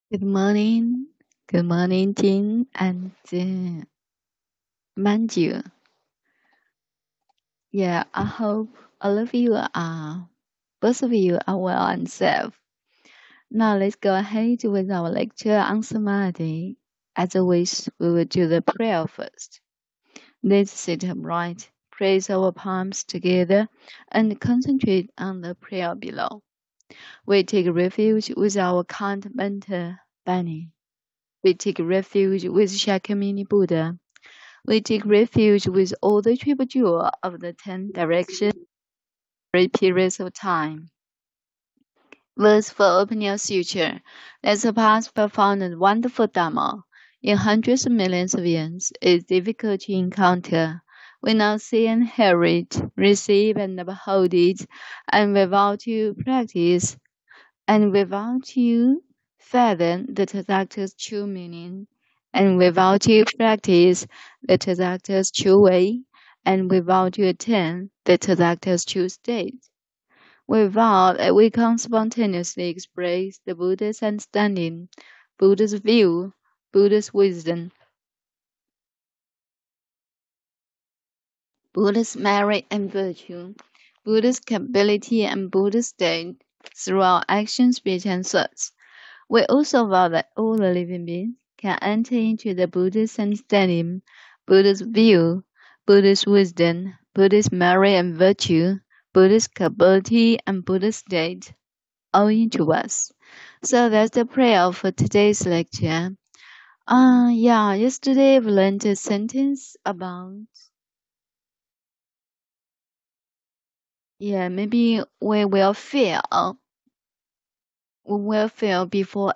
Good morning. Good morning, Jin and Manju. Yeah, I hope all of you both of you are well and safe. Now let's go ahead with our lecture on Samadhi. As always, we will do the prayer first. Let's sit upright, place our palms together, and concentrate on the prayer below. We take refuge with our kind mentor, Bani. We take refuge with Shakyamuni Buddha. We take refuge with all the triple jewel of the 10 directions, every periods of time. Verse for open your future. Let's pass profound and wonderful Dharma. In hundreds of millions of years, it is difficult to encounter. We now see and hear it, receive and behold it, and without you practice, and without you fathom the Tathagata's true meaning, and without you practice the Tathagata's true way, and without you attain the Tathagata's true state. Without we can spontaneously express the Buddha's understanding, Buddha's view, Buddha's wisdom, Buddha's merit and virtue, Buddha's capability and Buddha's state through our actions, speech, and thoughts. We also vow that all the living beings can enter into the Buddha's understanding, Buddha's view, Buddha's wisdom, Buddha's merit and virtue, Buddha's capability, and Buddha's state, all into us. So that's the prayer for today's lecture. Yesterday we learned a sentence about, maybe we will fail before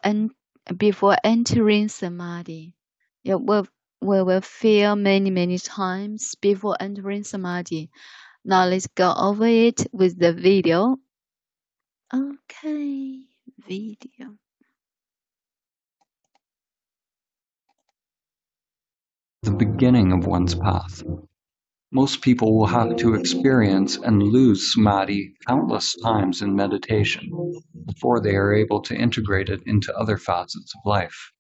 entering samadhi. We will fail many times before entering samadhi. Now let's go over it with the video. Okay, video. The beginning of one's path. Most people will have to experience and lose samadhi countless times in meditation before they are able to integrate it into other facets of life.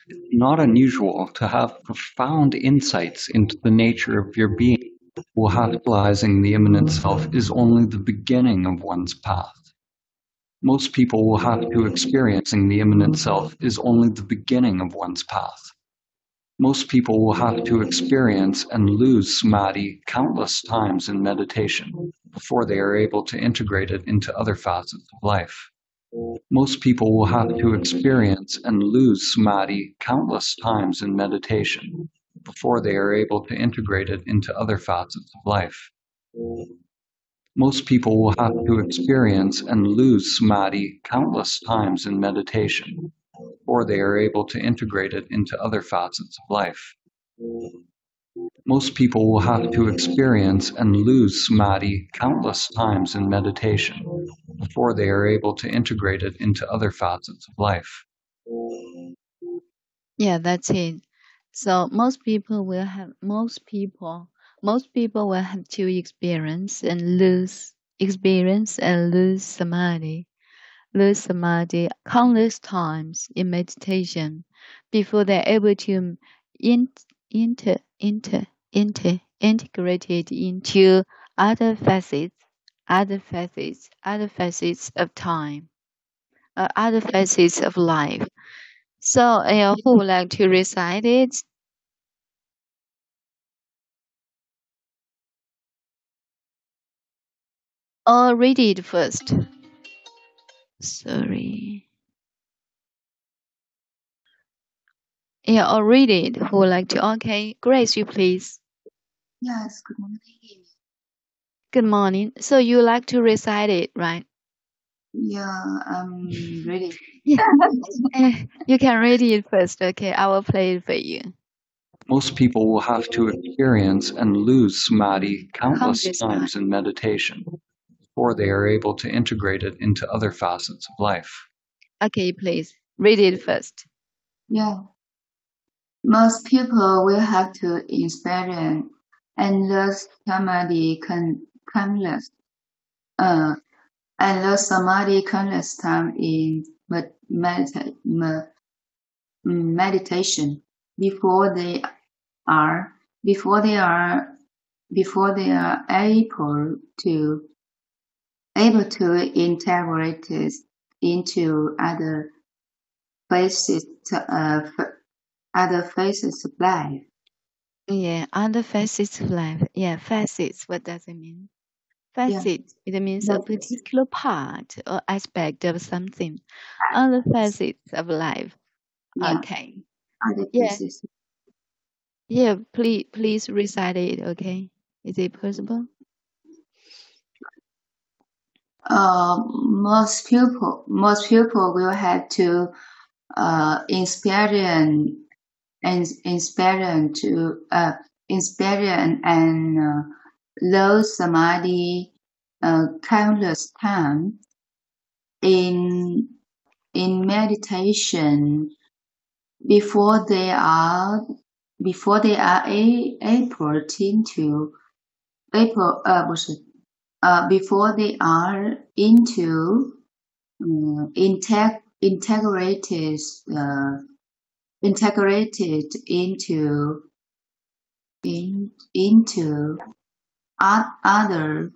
It's not unusual to have profound insights into the nature of your being, while realizing the immanent self is only the beginning of one's path. Most people will have to experiencing the immanent self is only the beginning of one's path. Most people will have to experience and lose samadhi countless times in meditation before they are able to integrate it into other facets of life. Most people will have to experience and lose samadhi countless times in meditation before they are able to integrate it into other facets of life. Most people will have to experience and lose samadhi countless times in meditation before they are able to integrate it into other facets of life. Most people will have to experience and lose samadhi countless times in meditation before they are able to integrate it into other facets of life. Yeah, that's it. So most people will have to experience and lose samadhi. Lose samadhi countless times in meditation before they're able to integrate it into other facets of time, other facets of life. So, who would like to recite it? Or read it first? Sorry. Yeah, or read it. Who would like to? Okay, Grace, you please. Yes, good morning. Good morning. So you like to recite it, right? Yeah, I'm ready. You can read it first. Okay, I will play it for you. Most people will have to experience and lose samadhi countless times in meditation before they are able to integrate it into other facets of life. Okay, please read it first. Yeah. Most people will have to experience endless samadhi countless time in meditation before they are able to integrate it into other phases of life. Yeah, other facets of life. Yeah, facets. What does it mean? Facet. It means a particular part or aspect of something. Other facets of life. Yeah. Okay. Other Yeah. phases. Yeah. Please recite it. Okay. Is it possible? Most people will have to experience and low samadhi countless times in meditation before they are able into before they are into integrated into other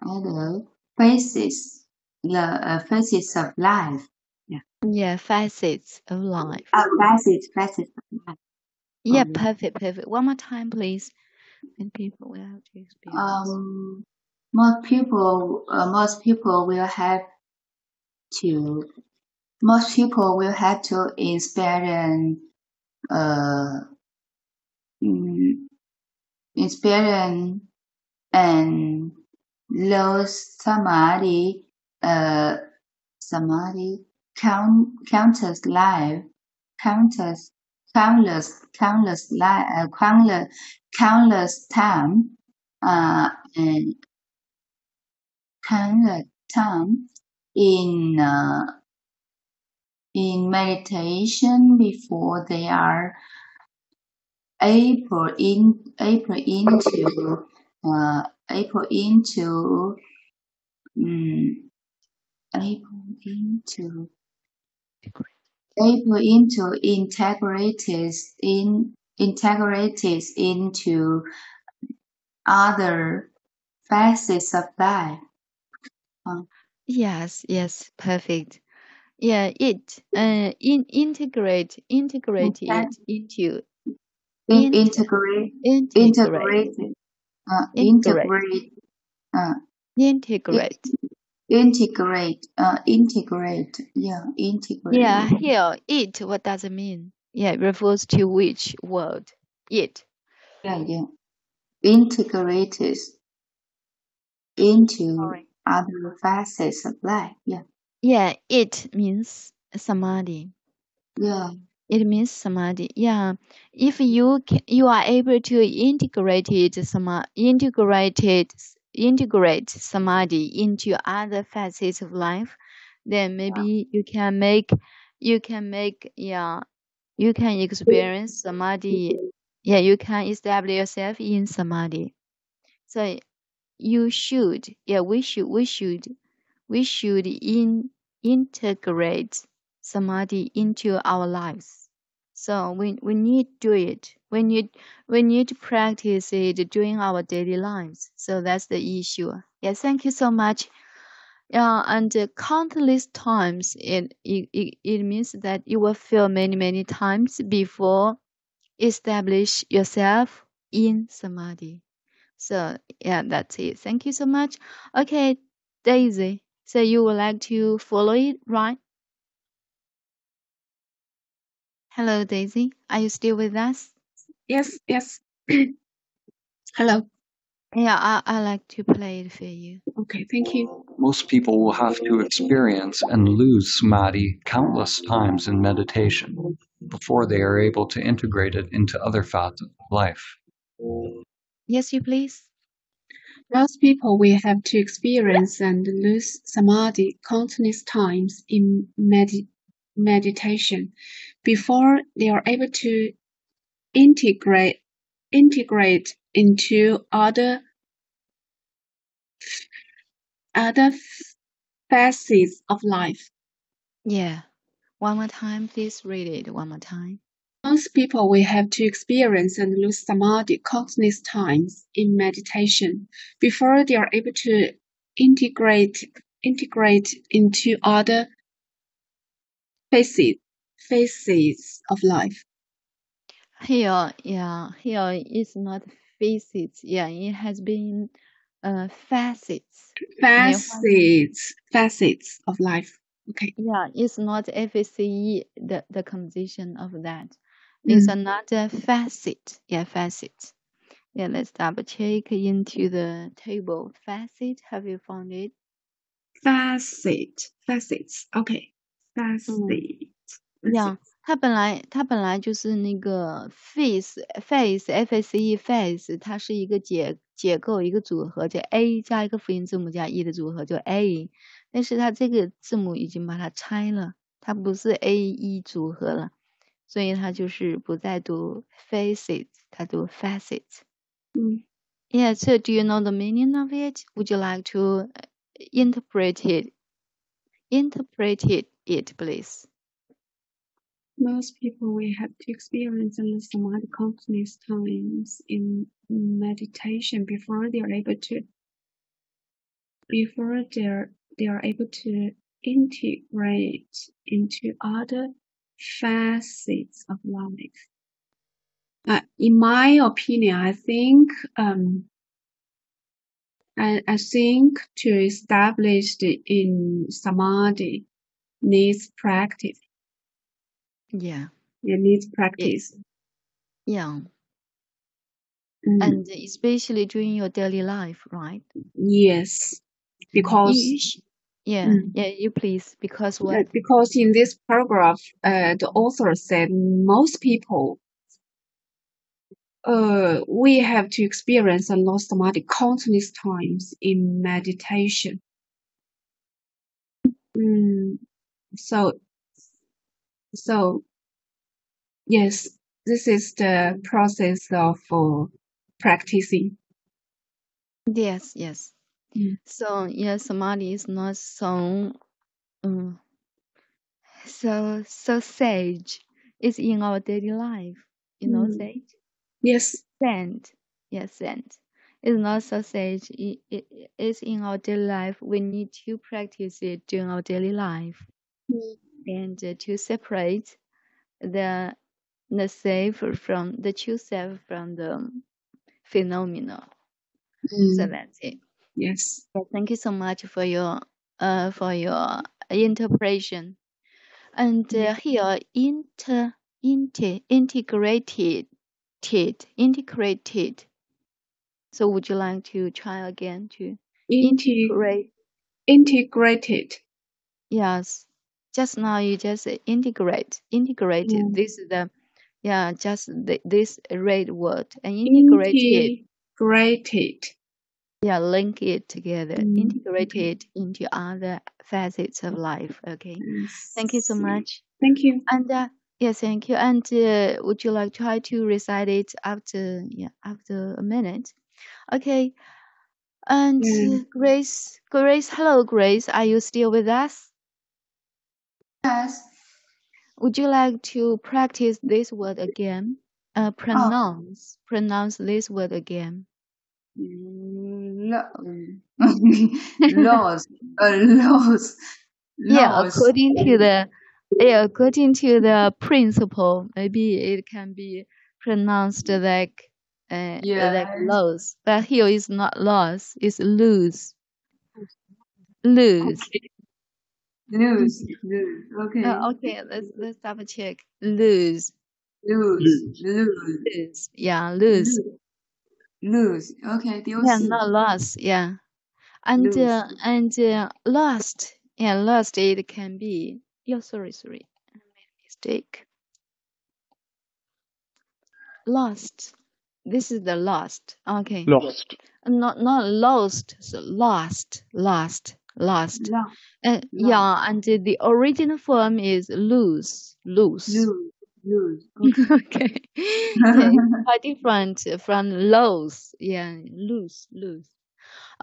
other phases phases of life. Yeah, facets of life. Phases of life. Yeah, perfect. One more time, please. And people will have to experience. Most people will have to experience experience and low samadhi countless life countless time and countless time in meditation before they are able into able into integrated into other facets of life. Yes, perfect. Yeah, integrate it into Integrate integrate Yeah, here it. What does it mean? Yeah, it refers to which word? It. Integrated into other facets of life. Yeah, it means samadhi. It means samadhi. Yeah, if you are able to integrate samadhi into other facets of life, then maybe you can experience samadhi. Yeah, you can establish yourself in samadhi. So you should, we should integrate samadhi into our lives. So we need to do it. We need to practice it during our daily lives. So that's the issue. Yeah, thank you so much. Yeah, and countless times it means that you will fail many times before establish yourself in samadhi. So yeah, that's it. Thank you so much. Okay, Daisy. So you would like to follow it, right? Hello, Daisy. Are you still with us? Yes. Hello. Yeah, I like to play it for you. Okay, thank you. Most people will have to experience and lose samadhi countless times in meditation before they are able to integrate it into other facets of life. Yes, you please. Most people will have to experience and lose samadhi countless times in meditation before they are able to integrate into other facets of life. Yeah. One more time, please read it one more time. Most people will have to experience and lose samadhi countless times in meditation before they are able to integrate into other facets of life. Here is not facets. Yeah, it has been facets. Facets of life. Okay. Yeah, it's not FACE, the composition of that. It's another facet. Yeah, facet. Yeah, let's double check into the table. Facet, have you found it? Facets. Okay. Facet. 呀，它本来就是那个 face， 它是一个结构一个组合，叫 A 加一个辅音字母加 E 的组合，叫 A。但是它这个字母已经把它拆了，它不是 A、E 组合了，所以它就是不再读 faces， 它读 facets。Yeah, so do you know the meaning of it? Would you like to interpret it? Interpret it, please. Most people will have to experience and lose samadhi countless times in meditation before they are able to integrate into other facets of life. In my opinion, I think to establish in samadhi needs practice. Yeah. It needs practice. Yeah. And especially during your daily life, right? Yes. Because you please. Because what? Because in this paragraph, the author said most people we have to experience and lose samadhi countless times in meditation. So yes, this is the process of practicing. Yes. So samadhi is not so sage. It's in our daily life. You know, sage. Yes. Saint. Yes, saint. It's not so sage. It's in our daily life. We need to practice it during our daily life, and to separate the self from the true self from the phenomenal. So that's it. Yes. Well, thank you so much for your interpretation. And here integrated. So would you like to try again to integrated? Yes. Just now you just integrated. This is the this red word and integrated. Yeah, link it together. Integrate it into other facets of life. Okay. Thank you so much. Thank you. And yes, thank you. And would you like to try to recite it after a minute? Okay. And Grace, hello, Grace. Are you still with us? Yes. Would you like to practice this word again? Pronounce this word again. Loss. Yeah, according to the principle, maybe it can be pronounced like loss, but here is not loss, it's lose. Lose. Okay. Okay, let's double check. Lose. Yeah, lose. Okay, yeah, not loss. Yeah, and lost. Yeah, lost. It can be. Yeah, sorry, I made a mistake. Lost. This is the lost. Okay. Lost. Not lost. So lost. Yeah, and the original form is lose. Okay. Yeah, it's quite different from lose. Yeah, lose.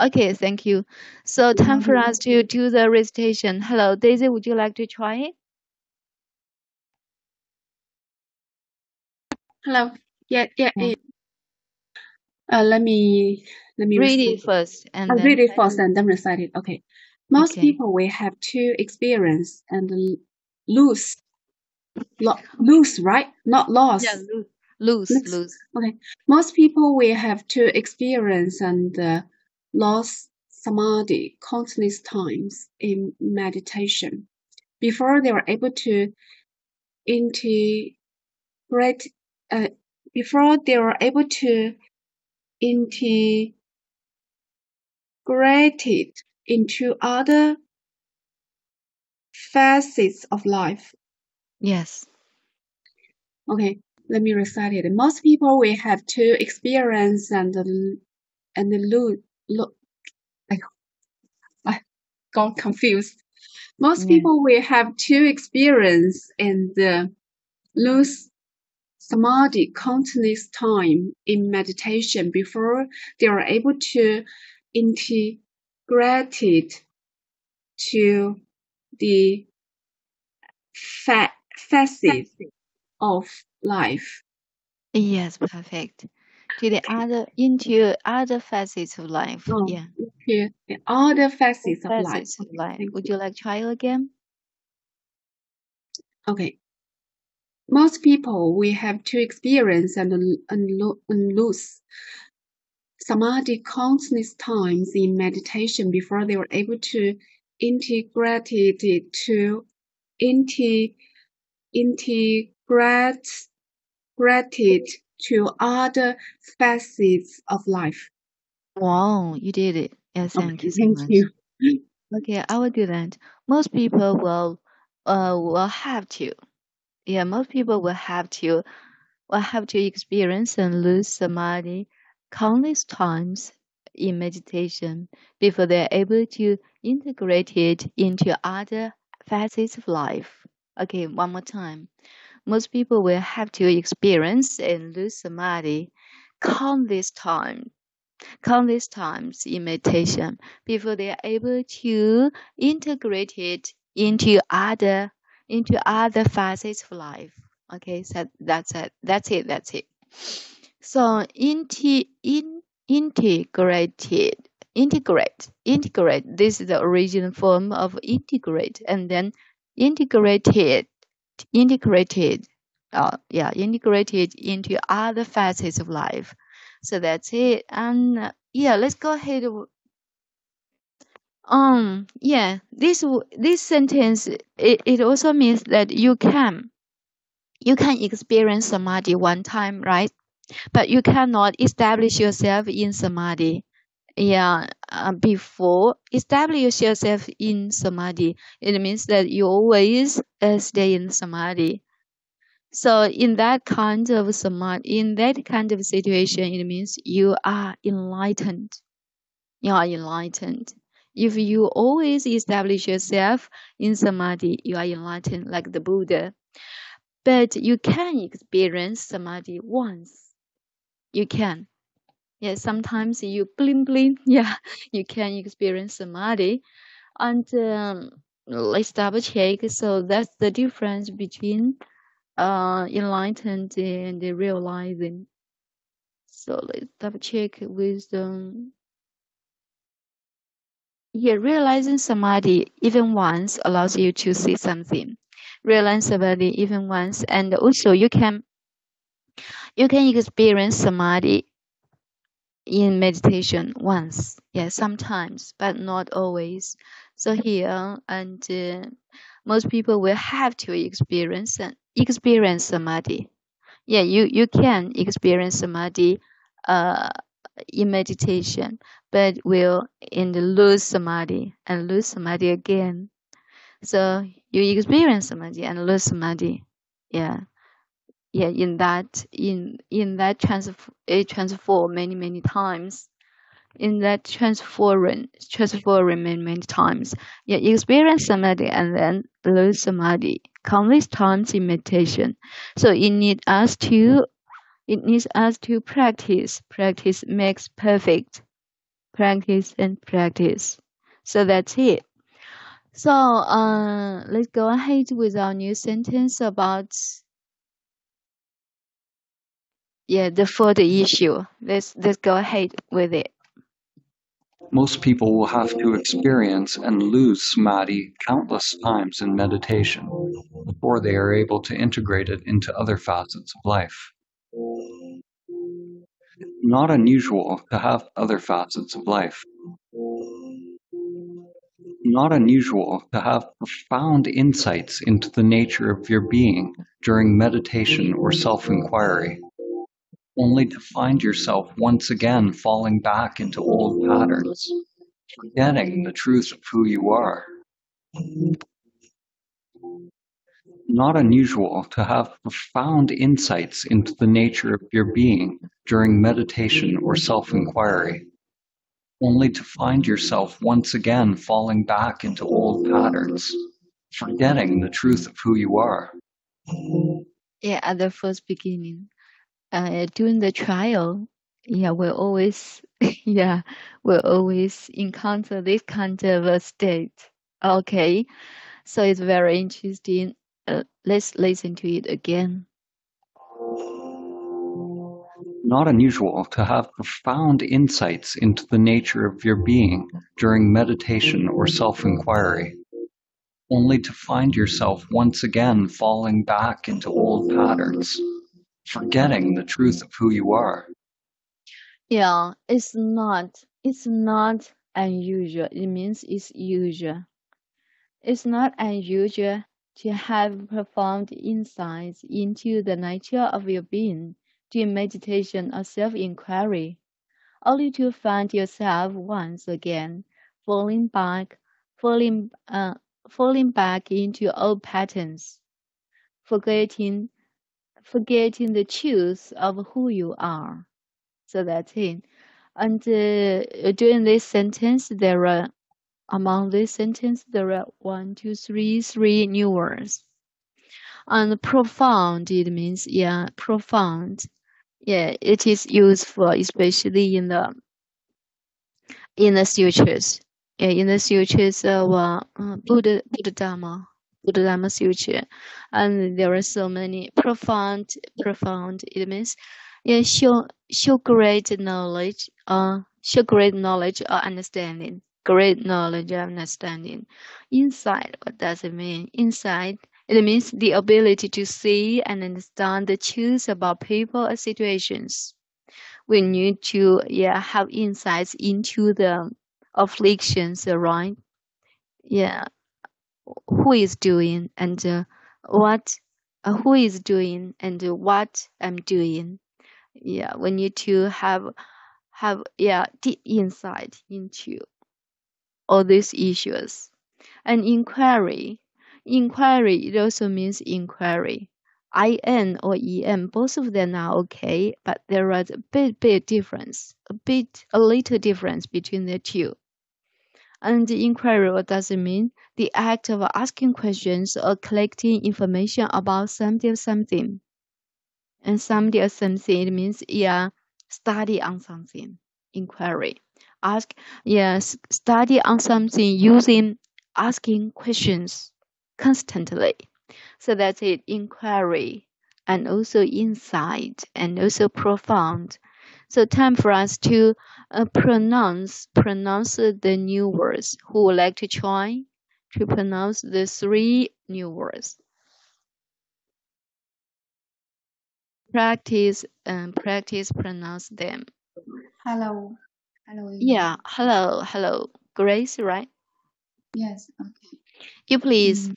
Okay, thank you. So time for us to do the recitation. Hello, Daisy, would you like to try it? Hello. Yeah. Yeah. Let me Read it first and then read it first and then recite it. Okay. Most Okay. people will have to experience and lose, right? Not loss. Yeah, lose. Okay. Most people will have to experience and lose samadhi countless times in meditation before they are able to integrate. Before they are able to integrate it into other facets of life. Yes. Okay, let me recite it. Most people will have to experience and lose. I got confused. Most people will have to experience and lose samadhi countless time in meditation before they are able to integrate it to the facets of life. Yes, perfect. Into other facets of life. Yeah. Into the other facets of life. Facets of life. Would you like to try again? Okay. Most people will have to experience and lose samadhi countless times in meditation before they are able to integrate it to integrate it to other facets of life. Wow, you did it. Yes, thank you so Thank much. you. Okay, I will do that. Most people will have to. Yeah, most people will have to experience and lose samadhi countless times in meditation before they're able to integrate it into other facets of life. Okay, one more time. Most people will have to experience and lose samadhi countless times in meditation before they are able to integrate it into other facets of life. Okay, so that's it. So integrate. This is the original form of integrate, and then integrated. Integrated into other facets of life. So that's it. And yeah, let's go ahead. This sentence, it also means that you can experience samadhi one time, right? But you cannot establish yourself in samadhi. Before establish yourself in samadhi, it means that you always stay in samadhi. So in that kind of situation, it means you are enlightened. If you always establish yourself in samadhi, you are enlightened like the Buddha. But you can experience samadhi once. You can. Yeah, sometimes you bling. Yeah, you can experience samadhi. And let's double check. So that's the difference between enlightened and realizing. So let's double check with realizing samadhi even once allows you to see something. Realize samadhi even once, and also you can experience samadhi in meditation once. Yeah, sometimes, but not always. So here, and most people will have to experience samadhi. Yeah, you can experience samadhi in meditation, but will lose samadhi and lose samadhi again. So you experience samadhi and lose samadhi. Yeah. In that transform many times. In that transform many times. Yeah, experience samadhi and then lose samadhi countless times in meditation. So it needs us to practice. Practice makes perfect. practice, and practice. So that's it. So let's go ahead with our new sentence about the fourth issue. Let's go ahead with it. Most people will have to experience and lose samadhi countless times in meditation before they are able to integrate it into other facets of life. Not unusual to have other facets of life. Not unusual to have profound insights into the nature of your being during meditation or self-inquiry, only to find yourself once again falling back into old patterns, forgetting the truth of who you are. Not unusual to have profound insights into the nature of your being during meditation or self-inquiry, only to find yourself once again falling back into old patterns, forgetting the truth of who you are. Yeah, at the first beginning, during the trial, we'll always, we'll always encounter this kind of a state. Okay, so it's very interesting. Let's listen to it again. Not unusual to have profound insights into the nature of your being during meditation or self-inquiry, only to find yourself once again falling back into old patterns, forgetting the truth of who you are. Yeah, it's not unusual. It means it's usual. It's not unusual to have profound insights into the nature of your being during meditation or self-inquiry, only to find yourself once again falling back into old patterns, forgetting the truth of who you are. So that's it. And during this sentence, among this sentence, there are 3 new words. And profound, it means, profound. Yeah, it is useful, especially in the sutras. Yeah, in the sutras of Buddha Dhamma Sutra. And there are so many profound, it means, show great knowledge, or understanding. Great knowledge or understanding. Insight, what does it mean? Insight, it means the ability to see and understand the truth about people or situations. We need to have insights into the afflictions, right? Yeah, who is doing and what who is doing and what I'm doing. Yeah, we need to have deep insight into all these issues. And inquiry, it also means inquiry. IN or EM, both of them are okay, but there is a bit difference, a little difference between the two. And the inquiry, what does it mean? The act of asking questions or collecting information about something. And somebody or something, it means, study on something. Inquiry. Study on something using asking questions constantly. So that's it, inquiry, and also insight, and also profound. So time for us to pronounce the new words. Who would like to try to pronounce the 3 new words? Practice pronounce them. Hello. Hello. Yeah, hello. Grace, right? Yes. Okay. You please.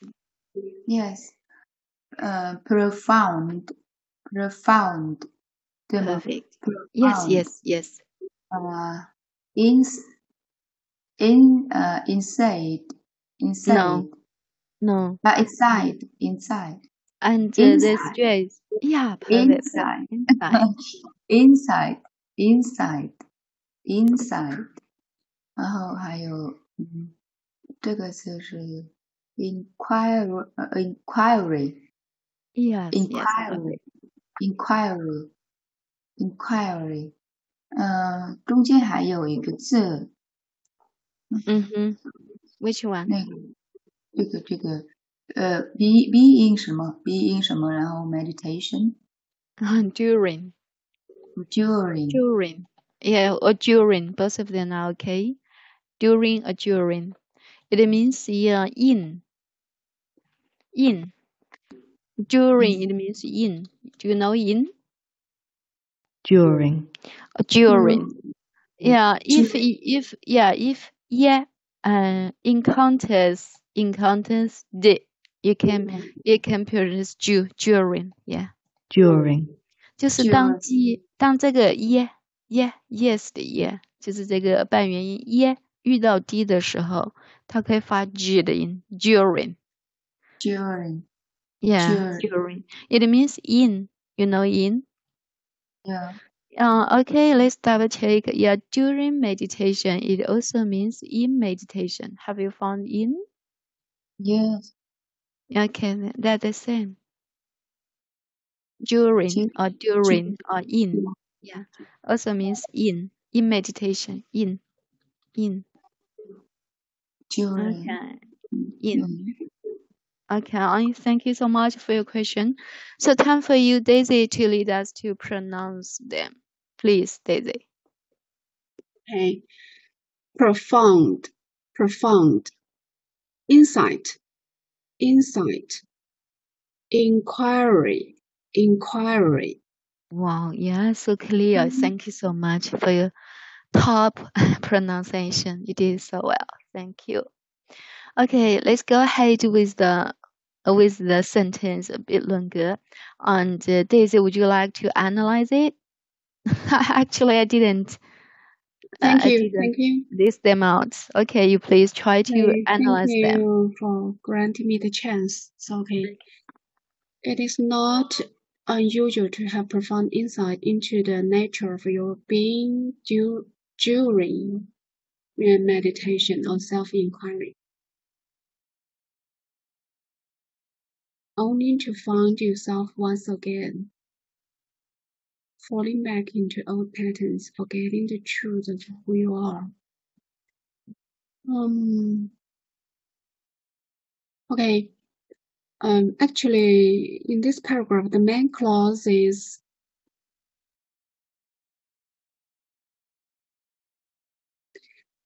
Yes. Profound. 对吗？ Perfect. Profound. Yes. Inside. No. Inside. And the stress. Yeah, perfect. Inside. 然后还有这个词是 inquiry. Yes. Inquiry. 中间还有一个字， Which one? 那个这个being 什么 being 什么，然后 meditation During. Yeah, or during. Both of them are okay. During or during. It means in. During, it means in. Do you know in? During. During. Yeah, if encounters the, you can pronounce during. Yeah. During. 就是当这个yes 的 yeah， 就是这个半元音 yeah 遇到 d 的时候，它可以发 g 的音 during. Yeah, during. It means in. You know in? Yeah. Okay, let's double check. Yeah, during meditation, it also means in meditation. Have you found in? Yes. Okay, that's the same. During or in. Yeah, also means in meditation, in. During. Okay, in. Okay, thank you so much for your question. So time for you, Daisy, to lead us to pronounce them. Please, Daisy. Okay. Profound. Insight. Inquiry. Wow, yeah, so clear. Thank you so much for your top pronunciation. You did so well. Thank you. Okay, let's go ahead with the sentence a bit longer. And Daisy, would you like to analyze it? Actually, I didn't. Thank you. List them out. Okay, you please try to analyze them. Thank you for granting me the chance. So, okay. It is not unusual to have profound insight into the nature of your being during meditation or self-inquiry, only to find yourself once again falling back into old patterns, forgetting the truth of who you are. Okay. Actually, in this paragraph, the main clause is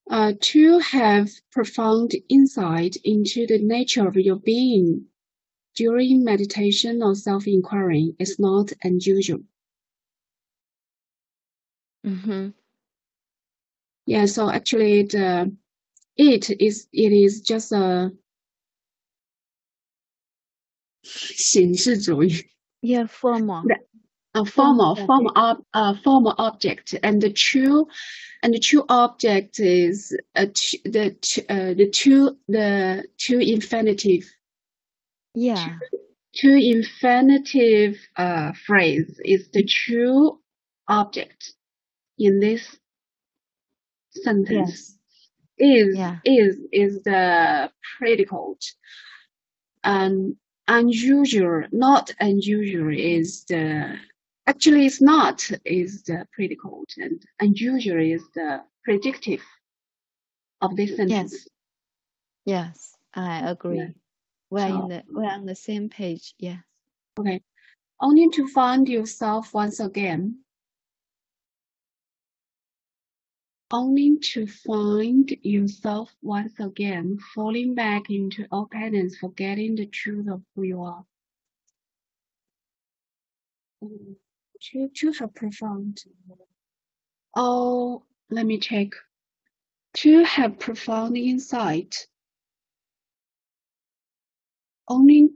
to have profound insight into the nature of your being during meditation or self-inquiry is not unusual. Yeah, so actually it is just a 形式主义. Yeah, formal. A formal object, and the true object is the two infinitive. Yeah. Two infinitive phrase is the true object in this sentence. Yes. Is the predicate, and unusual, not unusual is the. Actually, it's not is the predicate, and unusual is the predictive of this sentence. Yes, I agree. Yeah. We're on the same page. Yes. Okay. Only to find yourself once again. Only to find yourself once again falling back into old patterns, forgetting the truth of who you are. To have profound. Oh, let me check. To have profound insight. Only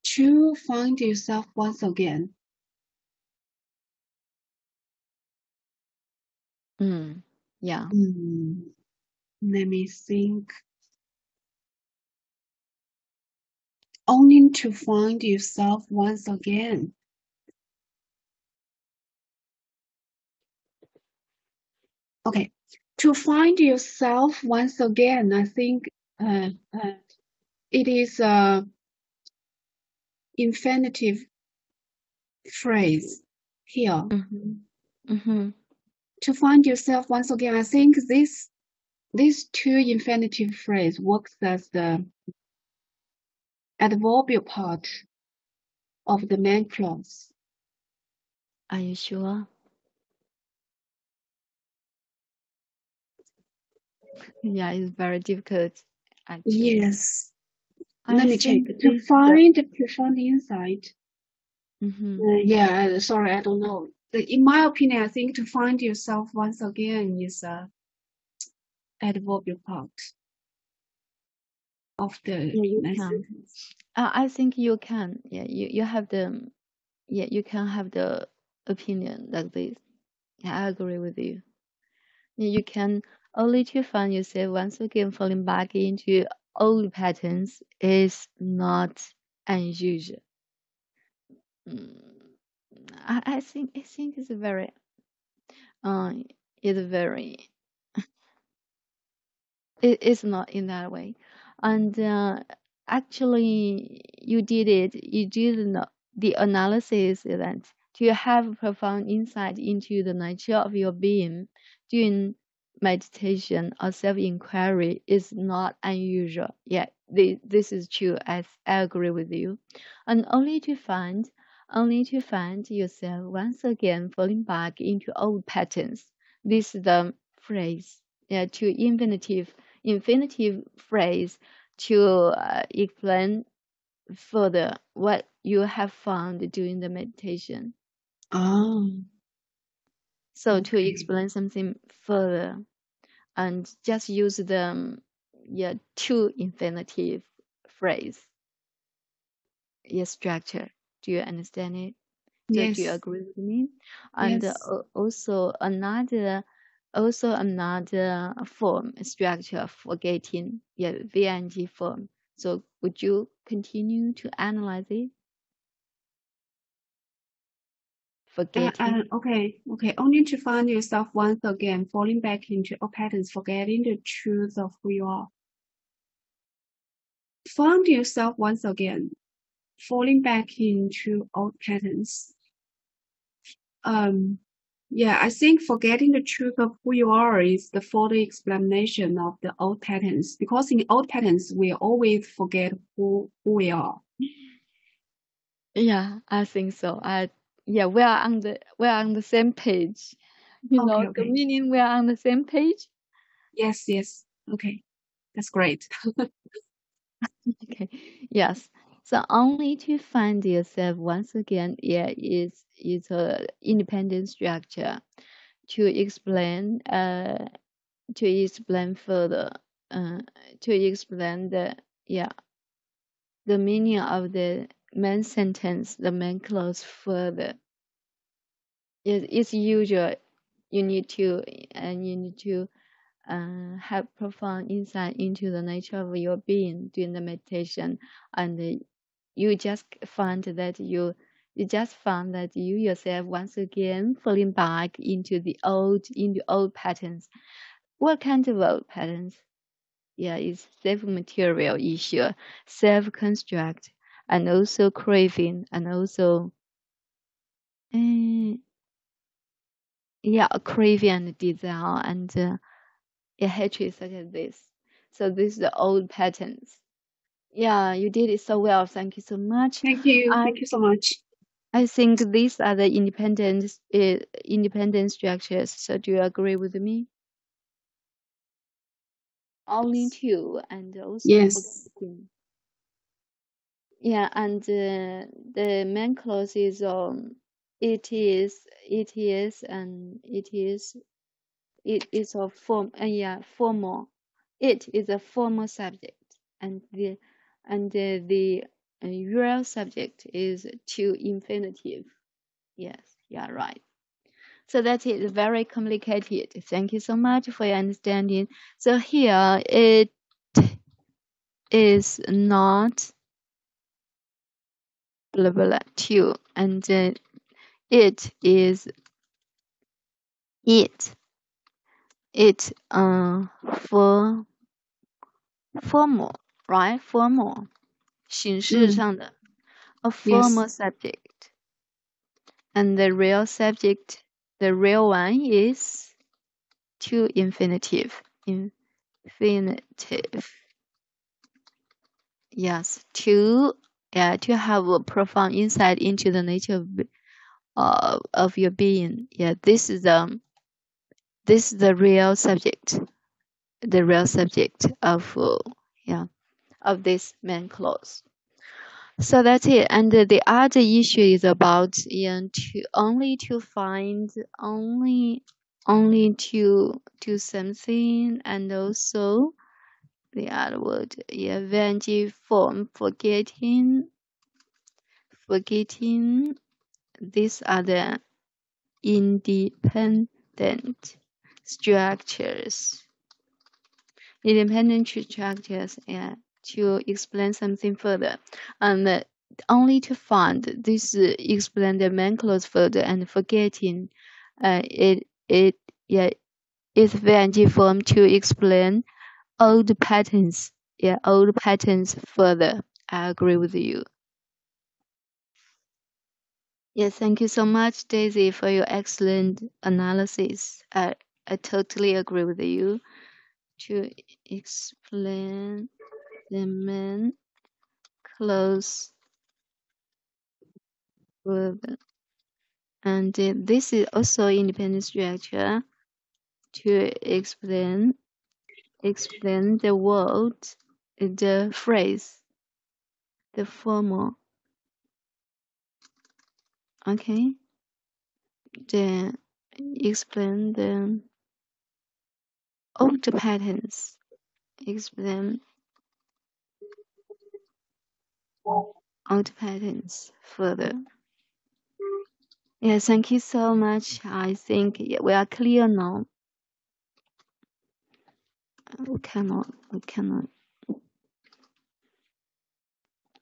to find yourself once again. Yeah. Let me think. Only to find yourself once again. Okay. To find yourself once again, I think it is a infinitive phrase here. to find yourself once again. I think these two infinitive phrase works as the adverbial part of the main clause. Are you sure? Yeah, it's very difficult, actually. Yes. I Let me check. think To this find profound insight. Mm-hmm. Yeah, sorry, I don't know. In my opinion, I think to find yourself once again is a adverbial part of the you next can. sentence. I think you can. Yeah, you have the. Yeah, you can have the opinion like this. Yeah, I agree with you. Yeah, you can only to find yourself once again falling back into old patterns is not unusual. Mm, I think it's very it's very it's not in that way, and actually you did it. You did the analysis that to have profound insight into the nature of your being doing meditation or self-inquiry is not unusual. Yeah, this is true. I agree with you, and only to find yourself once again falling back into old patterns. This is the phrase. Yeah, to infinitive phrase to explain further what you have found during the meditation. Oh. So to Okay. explain something further and just use the to infinitive phrase structure. Do you understand it? So do you Yes. agree with me? And Yes. also another form structure of forgetting, VNG form. So would you continue to analyze it? Forgetting. Okay. Only to find yourself once again falling back into old patterns, forgetting the truth of who you are. Find yourself once again falling back into old patterns. Yeah, I think forgetting the truth of who you are is the further explanation of the old patterns. Because in old patterns, we always forget who we are. Yeah, I think so. We are on the same page. Okay. The meaning we are on the same page. Yes. Okay, that's great. Okay. Yes. So only to find yourself once again, is a independent structure to explain further to explain the meaning of the main sentence, the main clause further. It's usual you need to have profound insight into the nature of your being during the meditation, and you just find that you yourself once again falling back into old patterns. What kind of old patterns? Yeah, it's self-material issue, self-construct, and also craving, and also craving and desire, and hatred such as this. So this is the old patterns. Yeah, you did it so well. Thank you so much. Thank you so much. I think these are the independent structures. So do you agree with me? Only two, and also Yes. forgetting. Yeah, and the main clause is it is, and it is a formal. It is a formal subject, and the real subject is to infinitive. Yes, yeah, right. So that is very complicated. Thank you so much for your understanding. So here it is not blah blah blah two, and it is it for formal, right? Formal 形式上的 a formal subject, and the real subject The real one is to infinitive. Infinitive. Yes, to have a profound insight into the nature of your being. Yeah, this is the real subject. The real subject of of this main clause. So that's it. And the other issue is about to find only to do something, and also the other word, VNG form, forgetting. These are the independent structures. Independent structures, to explain something further, and only to find this explain the main clause further, and forgetting is VNG form to explain old patterns. Old patterns further. I agree with you. Yes, thank you so much, Daisy, for your excellent analysis. I totally agree with you. To explain the main clause further. And this is also independent structure to explain the word, the phrase, the formal. Okay. Then explain the old patterns. Explain old patterns further. Yeah, thank you so much. I think we are clear now. We cannot.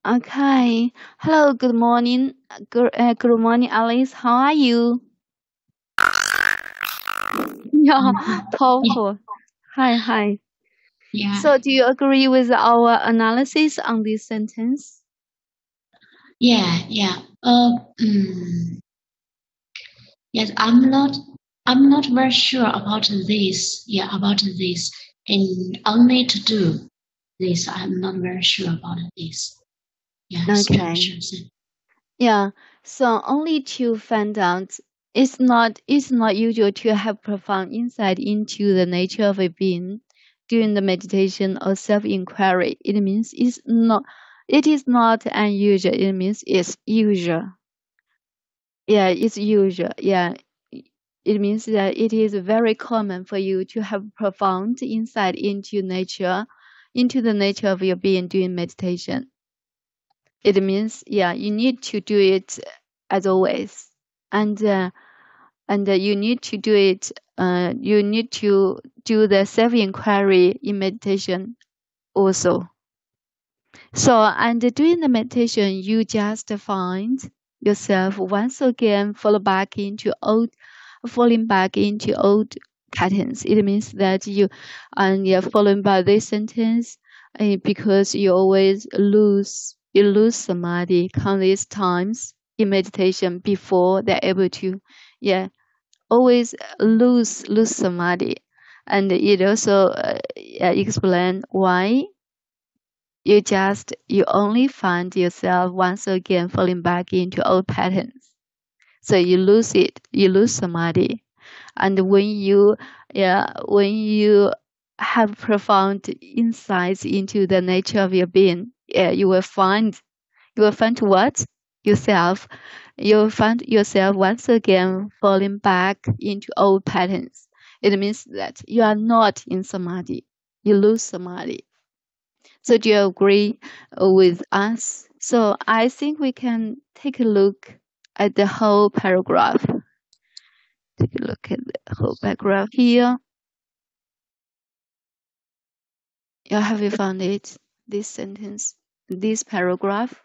Okay. Hello, good morning. Good morning, Alice. How are you? Yeah, powerful. Hi. Yeah. So, do you agree with our analysis on this sentence? Yeah. Yes, I'm not very sure about this. Yeah, about this. And only to do this, I'm not very sure about this. Yeah, Okay. structures. Yeah. So only to find out, it's not usual to have profound insight into the nature of a being during the meditation or self-inquiry. It means it is not unusual. It means it's usual. Yeah, it's usual. Yeah. It means that it is very common for you to have profound insight into the nature of your being during meditation. It means, you need to do it as always, and you need to do it. You need to do the self-inquiry in meditation also. So, and during the meditation, you just find yourself once again falling back into old patterns. It means that you're following by this sentence, because you always lose samadhi countless times in meditation before they're able to, always lose samadhi. And it also explain why you only find yourself once again falling back into old patterns. So you lose samadhi. And when you have profound insights into the nature of your being, you will find what? You'll find yourself once again falling back into old patterns. It means that you are not in samadhi. You lose samadhi. So do you agree with us? So I think we can take a look at the whole paragraph. Take a look at the whole paragraph here. Yeah, have you found it? This sentence, this paragraph?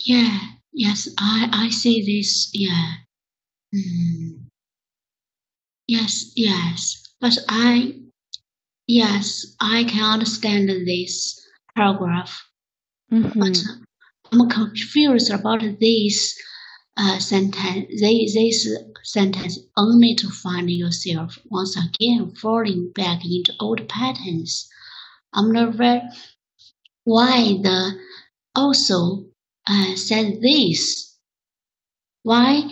Yeah. Yes, I see this. Yeah. Yes. But I can understand this paragraph. Mm-hmm. But I'm confused about this sentence. This sentence only to find yourself once again falling back into old patterns. I'm not very why the also said this. Why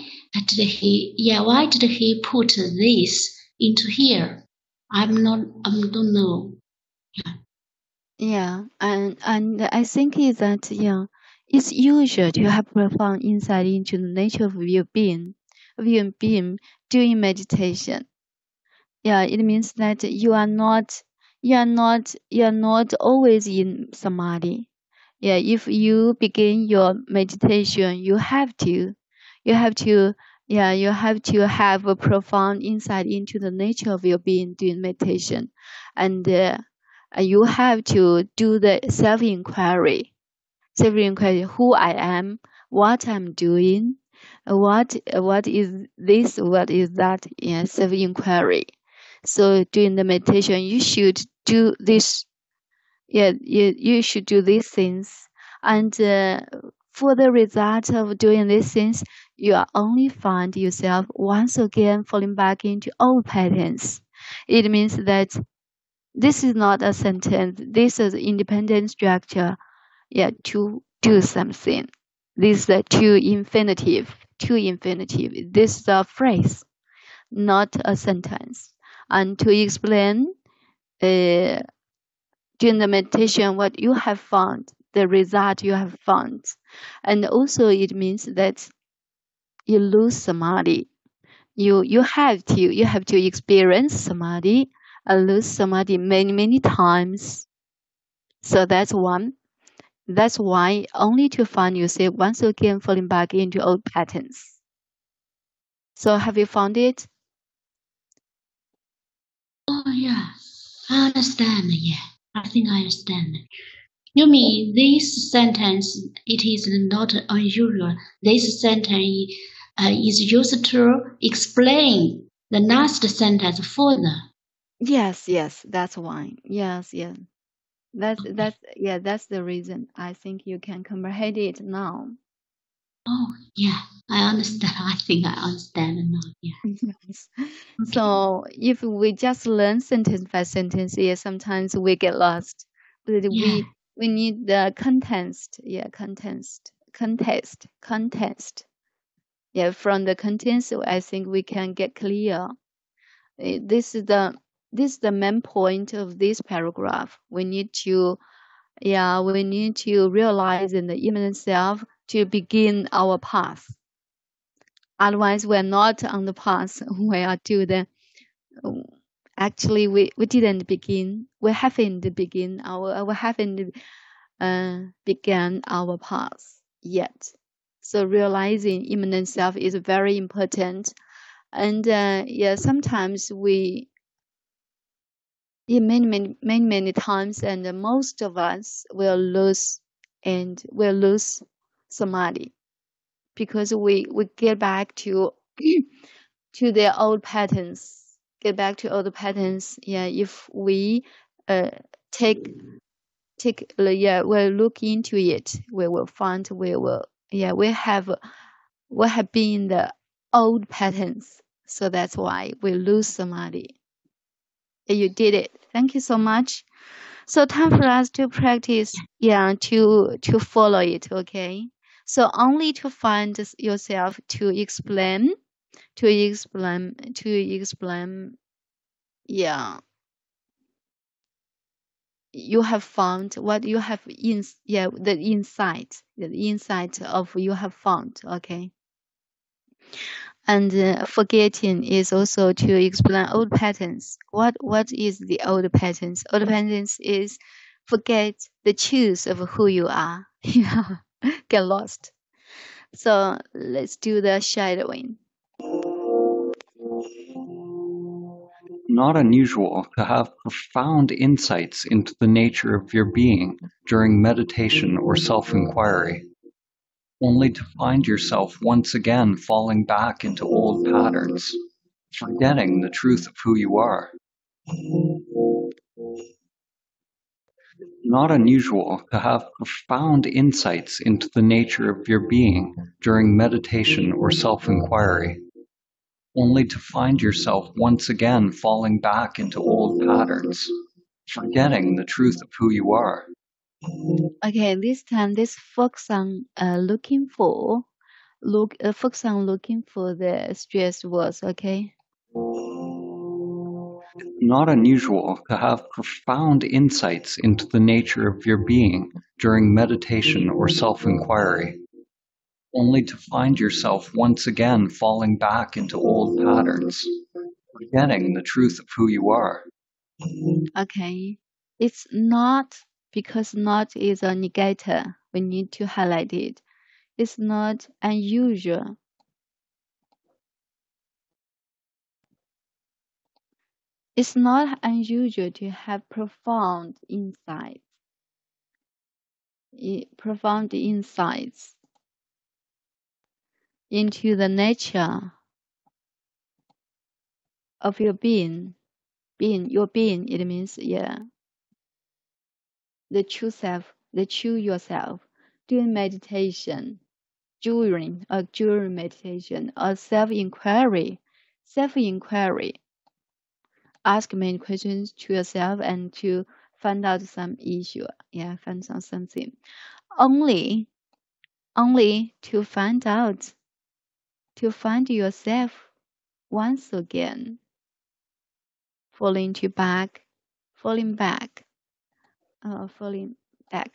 did he put this into here? I don't know. Yeah, and I think is that it's usual to have profound insight into the nature of your being, doing meditation. Yeah, it means that you are not always in samadhi. Yeah, if you begin your meditation, you have to have a profound insight into the nature of your being doing meditation, and you have to do the self-inquiry, who I am, what I'm doing, what is this, what is that, self-inquiry. So during the meditation, you should do this. Yeah, you should do these things. And for the result of doing these things, you are only find yourself once again falling back into old patterns. It means that this is not a sentence. This is independent structure. Yeah, to do something. This is a to infinitive. This is a phrase, not a sentence. And to explain during the meditation what you have found, the result you have found. And also it means that you lose samadhi. You have to experience samadhi and lose samadhi many times. So that's one. That's why only to find yourself once again falling back into old patterns. So have you found it? Oh yeah, I understand. Yeah, I think I understand. You mean this sentence? It is not unusual. This sentence is used to explain the last sentence further. Yes, that's why. Yes. That's the reason. I think you can comprehend it now. Oh yeah, I understand. I think I understand now. Yeah. Yes. So if we just learn sentence by sentence, sometimes we get lost. But Yeah. we need the context. Context. Yeah, from the contents, I think we can get clear. This is the main point of this paragraph. We need to realize in the immanent self to begin our path. Otherwise, we're not on the path. We are to the. Actually, we didn't begin. We haven't begun our path yet. So realizing immanent self is very important. And sometimes many times, and most of us will lose samadhi because we get back to to their old patterns. Get back to old patterns. Yeah, if we we'll look into it, we will find we have been in the old patterns. So that's why we lose samadhi. You did it. Thank you so much. So time for us to practice, to follow it, okay? So only to find yourself to explain, you have found what you have the insight of you have found, okay? And forgetting is also to explain old patterns. What is the old patterns? Old patterns is forget the truth of who you are. Get lost. So let's do the shadowing. Not unusual to have profound insights into the nature of your being during meditation or self-inquiry, only to find yourself once again falling back into old patterns, forgetting the truth of who you are. not unusual to have profound insights into the nature of your being during meditation or self-inquiry, only to find yourself once again falling back into old patterns, forgetting the truth of who you are. Okay, this time let's focus on focus on looking for the stressed words, okay? Not unusual to have profound insights into the nature of your being during meditation or self-inquiry, only to find yourself once again falling back into old patterns, forgetting the truth of who you are. Okay, it's not because not is a negator. We need to highlight it. It's not unusual. It's not unusual to have profound insights. Profound insights into the nature of your being. Your being, it means, the true self, the true yourself, during meditation, during meditation, or self-inquiry. Ask many questions to yourself and to find out some issue, find out something. Only to find yourself once again, falling back,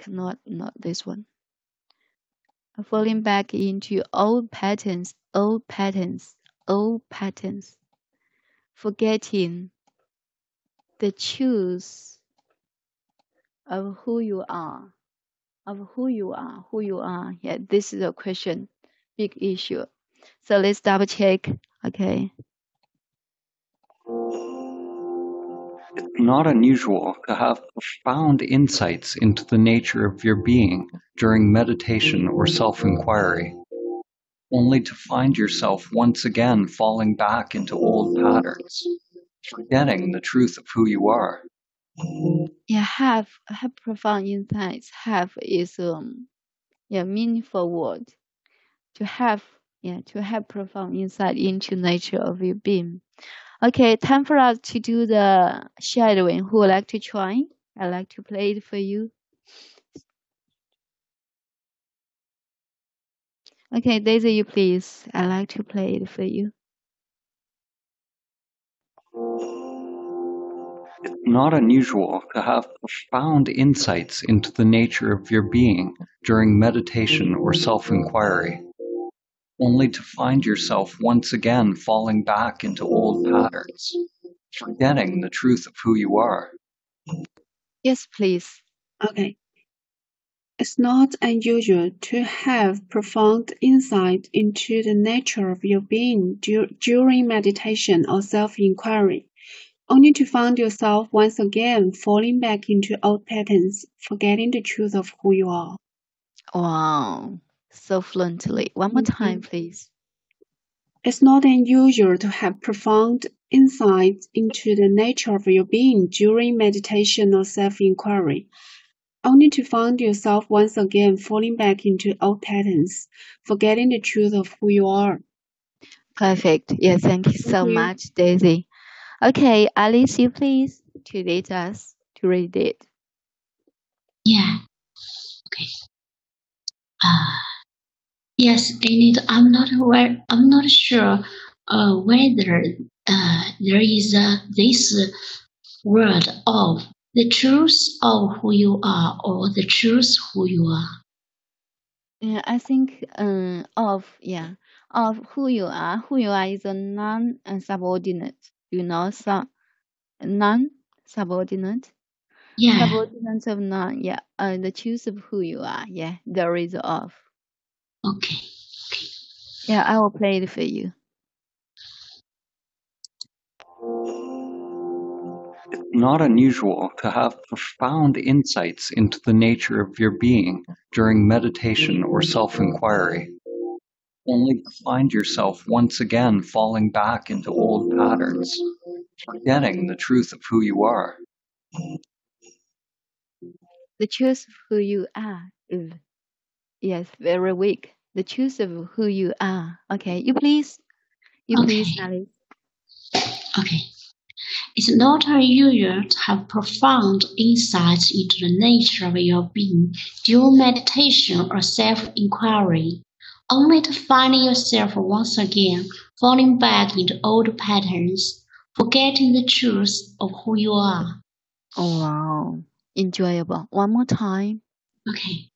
not this one. Falling back into old patterns, forgetting the truth of who you are. Yeah, this is a question, big issue. So let's double check. Okay. Not unusual to have profound insights into the nature of your being during meditation or self-inquiry, only to find yourself once again falling back into old patterns, forgetting the truth of who you are. Yeah, have profound insights. Have is meaningful word. To have profound insight into nature of your being. Okay, time for us to do the shadowing. Who would like to try? I'd like to play it for you. Okay, Daisy, you please. I'd like to play it for you. Not unusual to have profound insights into the nature of your being during meditation or self-inquiry, only to find yourself once again falling back into old patterns, forgetting the truth of who you are. Yes, please. Okay. It's not unusual to have profound insight into the nature of your being during meditation or self-inquiry, only to find yourself once again falling back into old patterns, forgetting the truth of who you are. Wow, so fluently. One more time, please. It's not unusual to have profound insight into the nature of your being during meditation or self-inquiry, only to find yourself once again falling back into old patterns, forgetting the truth of who you are. Perfect. Yeah, thank you so much, Daisy. Okay, Alice, you please to read it. Yeah. Okay. Yes, Enid, I'm not sure whether there is this word of the truth of who you are or the truth who you are. Yeah, I think of who you are. Who you are is a non-subordinate. You know, non-subordinate. Yeah. Subordinate of non. Yeah. The truth of who you are. Yeah. There is of. Okay. Yeah, I will play it for you. Not unusual to have profound insights into the nature of your being during meditation or self-inquiry, only to find yourself once again falling back into old patterns, forgetting the truth of who you are. The truth of who you are is, yes, very weak. The truth of who you are. Okay, you please, Okay. Alice. Okay. It's not unusual to have profound insights into the nature of your being during meditation or self-inquiry, only to find yourself once again falling back into old patterns, forgetting the truth of who you are. Oh, wow, enjoyable. One more time. Okay.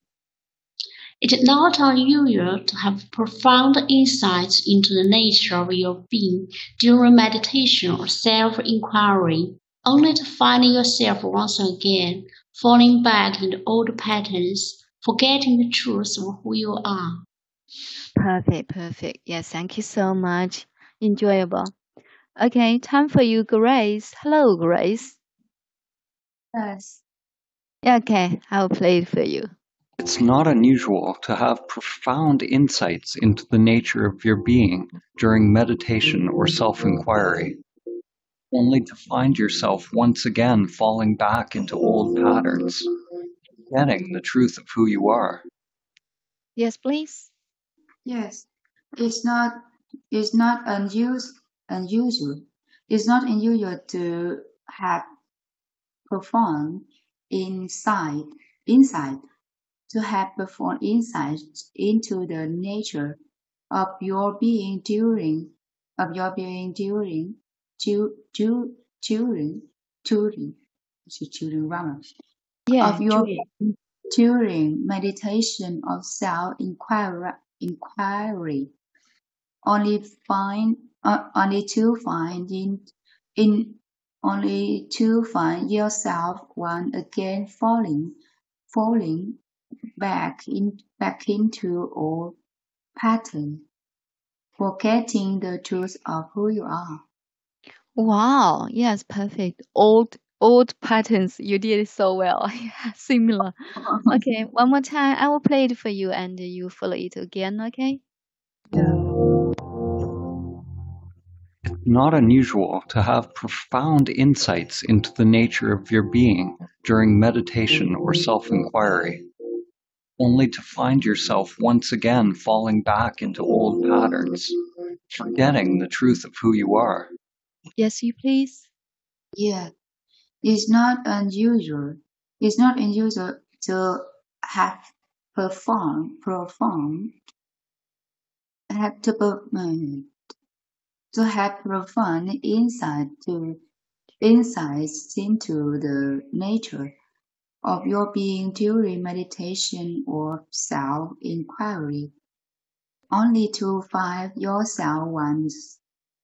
It is not unusual to have profound insights into the nature of your being during meditation or self-inquiry, only to find yourself once again falling back into old patterns, forgetting the truth of who you are. Perfect. Yes, thank you so much. Enjoyable. Okay, time for you, Grace. Hello, Grace. Yes. Yeah, okay, I'll play it for you. It's not unusual to have profound insights into the nature of your being during meditation or self-inquiry, only to find yourself once again falling back into old patterns, forgetting the truth of who you are. Yes, please. Yes. It's not unusual. It's not unusual to have profound insight to have profound insight into the nature of your being during during Yeah, of your during meditation or self inquiry, only to find yourself once again falling back into old pattern, forgetting the truth of who you are. Wow, yes, perfect. Old patterns. You did it so well. Yeah, similar. Okay, one more time. I will play it for you and you follow it again, okay? Not unusual to have profound insights into the nature of your being during meditation or self-inquiry, only to find yourself once again falling back into old patterns, forgetting the truth of who you are. Yes, you please. Yeah, it's not unusual. It's not unusual to have have to perform, to have profound insights into the nature of your being during meditation or self-inquiry, only to find yourself once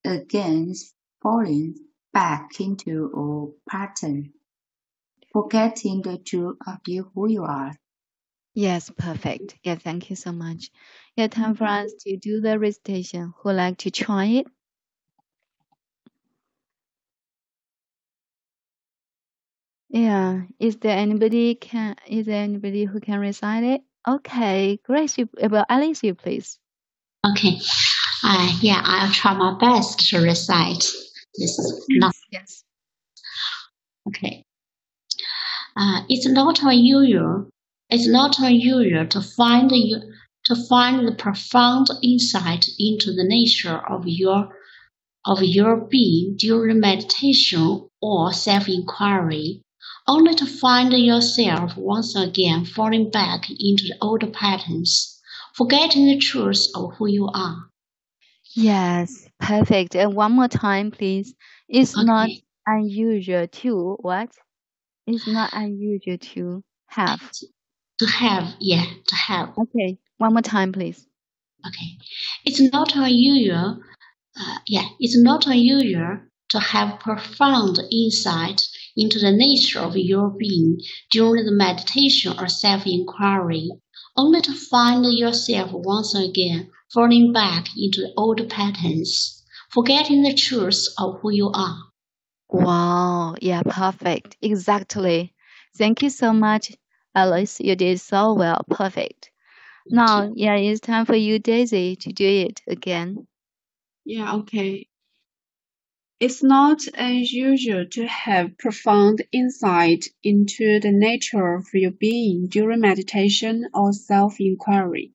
again falling back into a pattern, forgetting the truth of you who you are. Yes, perfect. Yeah, thank you so much. Yeah, time for us to do the recitation. Who like to try it? Yeah, is there anybody who can recite it? Okay, Grace, Alice, you please. Okay. Yeah, I'll try my best to recite this. Yes. Okay. It's not unusual. It's not unusual to find the profound insight into the nature of your being during meditation or self-inquiry, only to find yourself once again falling back into the old patterns, forgetting the truth of who you are. Yes, perfect. And one more time, please. It's not Okay. unusual to what? It's not unusual to have. To have. Okay, one more time, please. Okay. It's not unusual. It's not unusual to have profound insight into the nature of your being during the meditation or self-inquiry, only to find yourself once again falling back into the old patterns, forgetting the truth of who you are. Wow, yeah, perfect. Exactly. Thank you so much, Alice. You did so well. Perfect. Now, yeah, it's time for you, Daisy, to do it again. Yeah, okay. It's not unusual to have profound insight into the nature of your being during meditation or self-inquiry,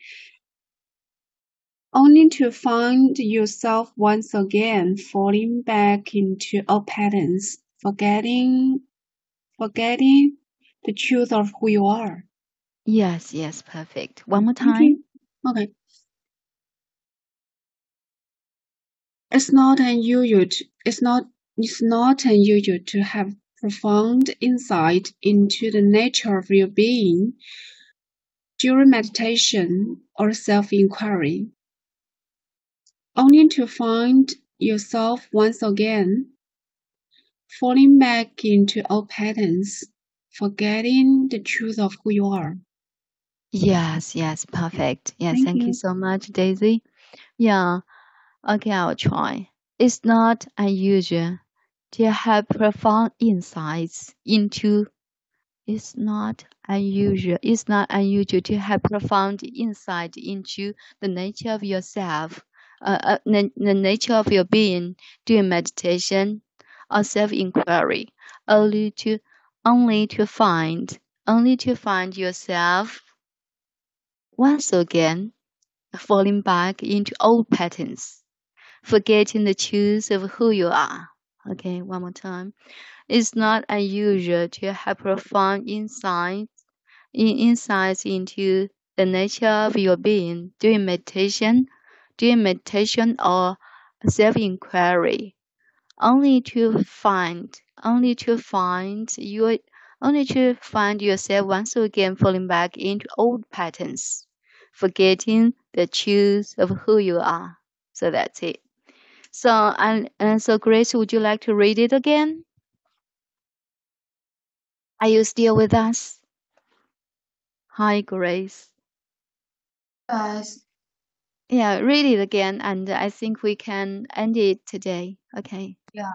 only to find yourself once again falling back into old patterns, forgetting the truth of who you are. Yes, yes, perfect. One more Thank time. you. Okay. It's not unusual to have profound insight into the nature of your being during meditation or self-inquiry, only to find yourself once again falling back into old patterns, forgetting the truth of who you are. Yes, yes, perfect. Yes, Thank thank you you. so much, Daisy. Yeah, okay, I'll try. It's not unusual to have profound insights into. It's not unusual to have profound insight into the nature of yourself, the nature of your being during meditation or self-inquiry, only to find yourself once again falling back into old patterns, forgetting the truth of who you are. Okay, one more time. It's not unusual to have profound insights into the nature of your being during meditation or self-inquiry, only to find yourself once again falling back into old patterns, forgetting the truth of who you are. So that's it. So Grace, would you like to read it again? Are you still with us? Hi, Grace. Yes, Yeah, read it again, and I think we can end it today. Okay. yeah.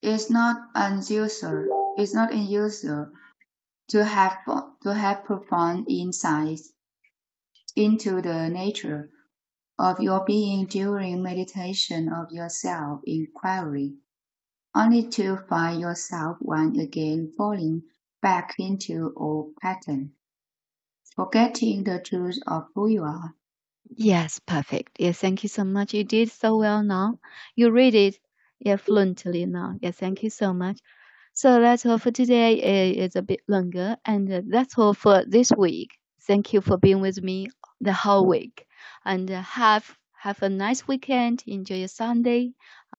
It's not unusual. It's not unusual to have profound insights into the nature of your being during meditation of your self-inquiry, only to find yourself once again falling back into old pattern, forgetting the truth of who you are. Yes, perfect. Yes, thank you so much. You did so well now. You read it, yeah, fluently now. Yes, thank you so much. So that's all for today. It's a bit longer, and that's all for this week. Thank you for being with me the whole week, and have a nice weekend. Enjoy your Sunday.